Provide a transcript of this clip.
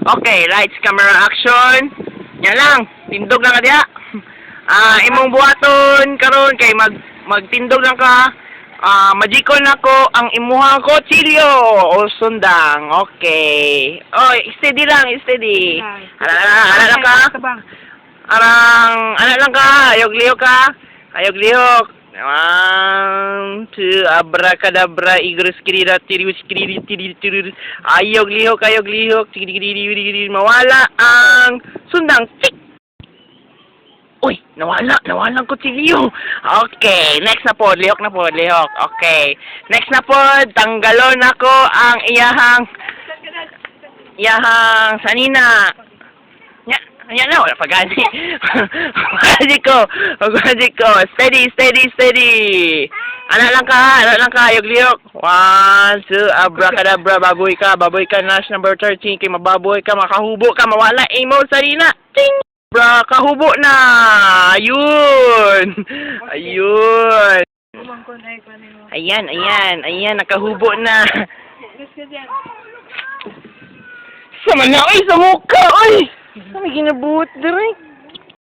Okay, lights, camera, action. Yan lang, tindog lang ka diya. Imong buhaton karon kay magtindog lang ka. Magikon nako ang imuhang kutsilyo o sundang. Okay. Oy, steady lang, steady. Ala lang ka. Arang, lang ka, ayog-lihok ka. Ayog-lihok. 1, 2, abracadabra, igros-kirira, tiris-kiriri, ayog-lihok, ayog-lihok, mawala ang sundang. Tik! Uy, nawala ang kutsilyo. Okay, next na po, lihok na po, lihok. Okay, next na po, tanggalon ako ang iyahang sanina. Yan na, wala pagani. Pagani ko. Steady. Ano lang ka, ayog-lihok. 1, 2, abracadabra, baboy ka, Nash number 13, kay mababoy ka, makahubo ka, mawala, imo, sarina. Ting! Bra, kahubo na! Ayun! Ayan, nakahubo na. Sama na, sa mukha, ay! Ano ginabuhat, direk?